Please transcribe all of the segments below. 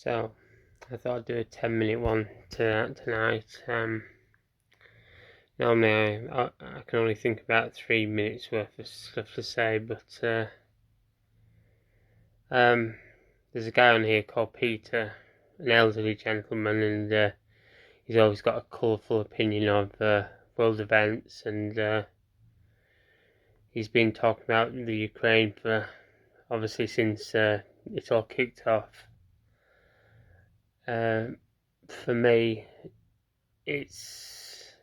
So I thought I'd do a 10-minute one tonight. Normally I can only think about 3 minutes worth of stuff to say, but there's a guy on here called Peter, an elderly gentleman, and he's always got a colourful opinion of world events, and he's been talking about the Ukraine for obviously since it all kicked off. For me, it's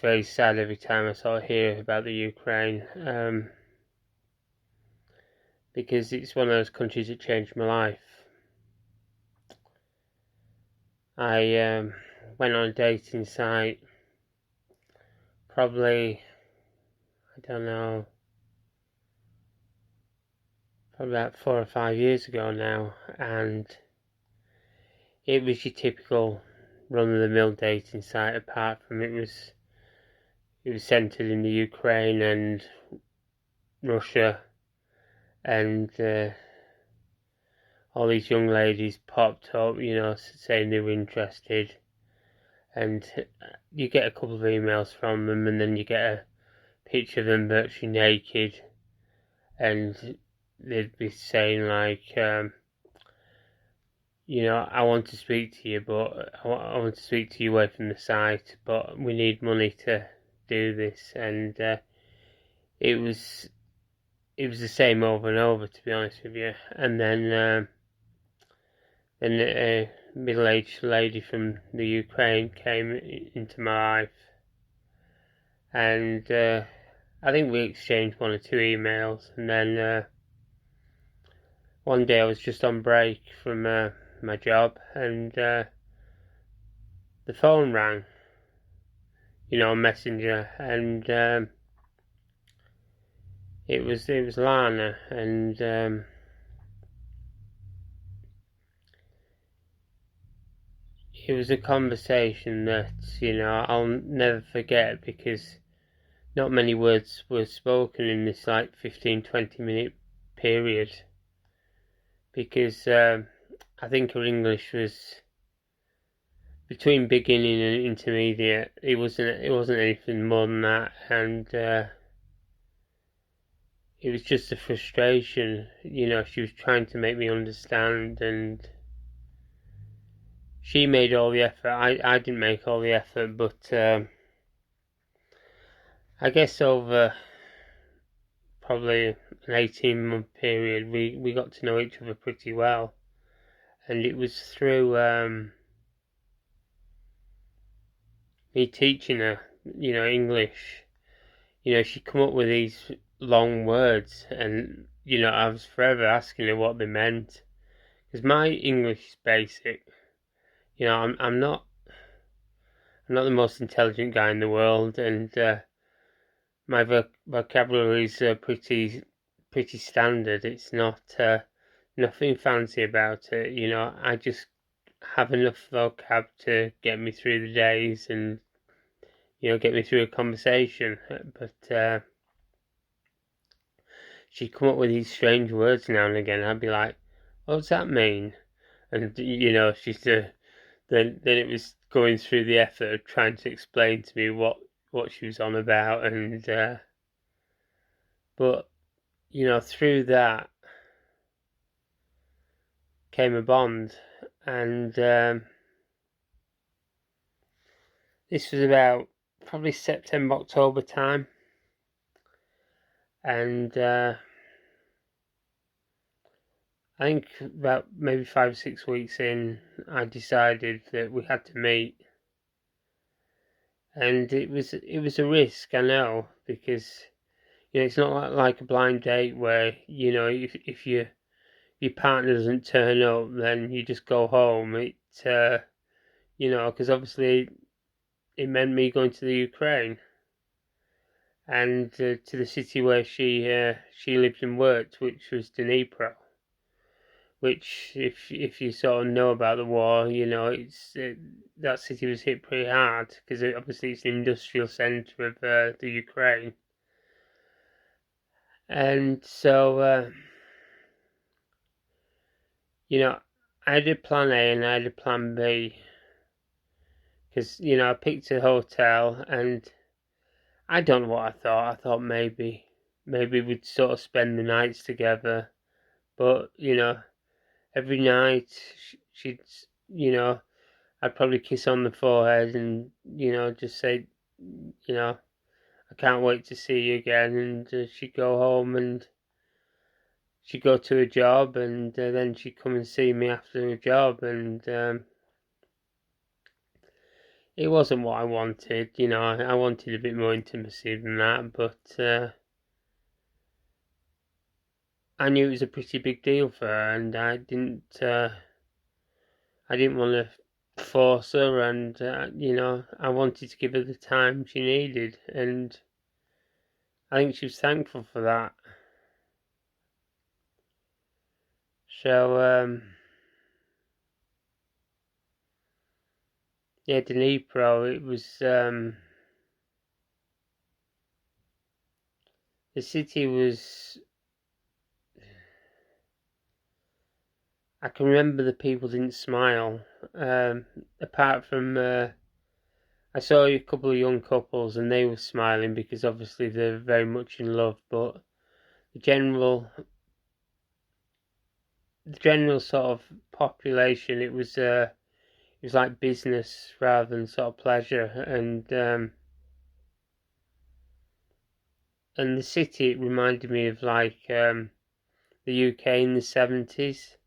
very sad every time I sort of hear about the Ukraine, because it's one of those countries that changed my life. I went on a dating site probably, I don't know, probably about 4 or 5 years ago now, and it was your typical run-of-the-mill dating site, apart from it was centred in the Ukraine and Russia, and all these young ladies popped up, saying they were interested, and you get a couple of emails from them, and then you get a picture of them virtually naked, and they'd be saying like, I want to speak to you, but I want to speak to you away from the site, but we need money to do this, and it was the same over and over, to be honest with you. And then a middle-aged lady from the Ukraine came into my life, and I think we exchanged 1 or 2 emails, and then one day I was just on break from my job, and the phone rang, on Messenger, and it was Lana, and it was a conversation that, I'll never forget, because not many words were spoken in this 15-20 minute period, because I think her English was between beginning and intermediate. It wasn't anything more than that, and it was just a frustration. She was trying to make me understand, and she made all the effort. I didn't make all the effort, but I guess over probably an 18-month period, we got to know each other pretty well, and it was through me teaching her, English. She'd come up with these long words, and I was forever asking her what they meant, because my English is basic. I'm not the most intelligent guy in the world, and my vocabulary is pretty standard. It's not nothing fancy about it. I just have enough vocab to get me through the days, and get me through a conversation. But she'd come up with these strange words now and again. I'd be like, "What does that mean?" And she's then it was going through the effort of trying to explain to me what she was on about, and but through that came a bond, and this was about probably September, October time, and I think about maybe 5 or 6 weeks in, I decided that we had to meet, and it was a risk, I know, because it's not like a blind date where if your partner doesn't turn up, then you just go home. Because obviously it meant me going to the Ukraine, and to the city where she lived and worked, which was Dnipro. Which, if you sort of know about the war, it's that city was hit pretty hard, because obviously it's the industrial centre of the Ukraine, and so you know, I had a plan A and I had a plan B. Because, I picked a hotel and I don't know what I thought. I thought maybe we'd sort of spend the nights together. But, every night she'd, I'd probably kiss on the forehead and, just say, I can't wait to see you again. And she'd go home and she'd go to a job and then she'd come and see me after a job. And it wasn't what I wanted, I wanted a bit more intimacy than that, but I knew it was a pretty big deal for her, and I didn't want to force her, and I wanted to give her the time she needed, and I think she was thankful for that. So yeah, Dnipro, it was the city was. I can remember the people didn't smile, apart from. I saw a couple of young couples and they were smiling because obviously they're very much in love, but the general sort of population, it was like business rather than sort of pleasure, and the city, it reminded me of like the UK in the 70s.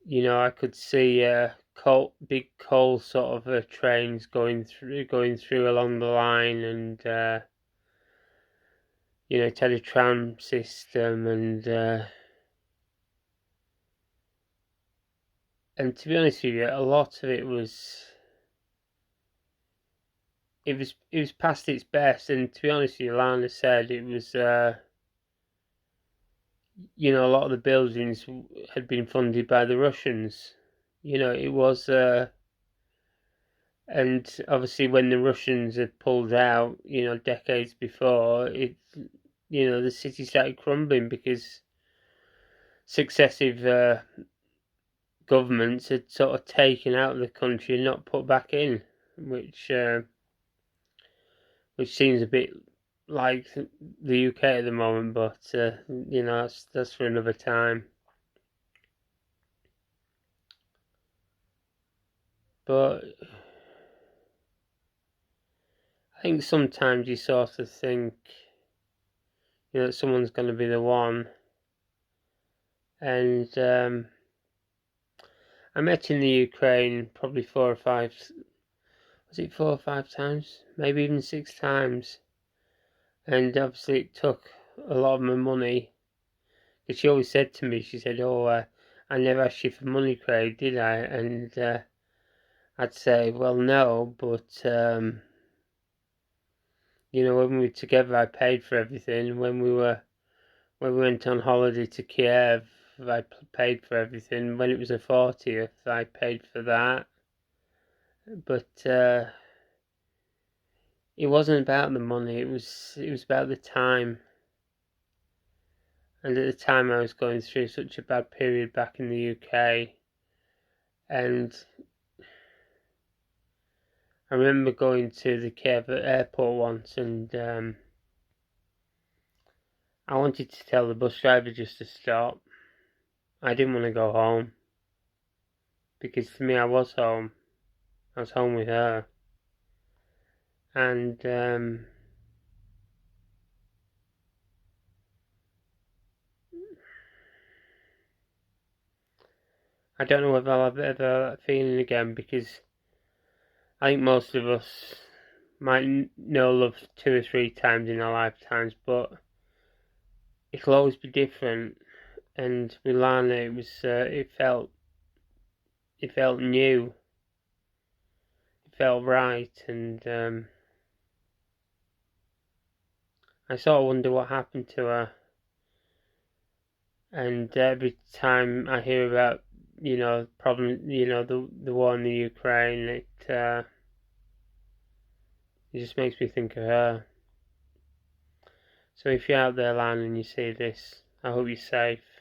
I could see big coal sort of trains going through along the line, and it had a tram system, and to be honest with you, a lot of it was past its best. And to be honest with you, Lana said it was a lot of the buildings had been funded by the Russians. It was and obviously when the Russians had pulled out, decades before, the city started crumbling because successive governments had sort of taken out of the country and not put back in, which seems a bit like the UK at the moment, but that's for another time. But I think sometimes you sort of think, someone's going to be the one. And I met in the Ukraine probably 4 or 5 times? Maybe even 6 times. And obviously it took a lot of my money. Because she always said to me, she said, "Oh, I never asked you for money, Craig, did I?" And I'd say, "Well, no, but when we were together, I paid for everything. When we went on holiday to Kiev, I paid for everything. When it was a 40th, I paid for that. But it wasn't about the money. It was about the time. And at the time, I was going through such a bad period back in the UK, and I remember going to the Kiev airport once, and I wanted to tell the bus driver just to stop. I didn't want to go home, because to me I was home. I was home with her. And I don't know whether I'll have ever that feeling again, because I think most of us might know love 2 or 3 times in our lifetimes, but it'll always be different. And with Lana, it was it felt new, it felt right, and I sort of wonder what happened to her. And every time I hear about problem, the war in the Ukraine, it just makes me think of her. So if you're out there, Lana, and you see this, I hope you're safe.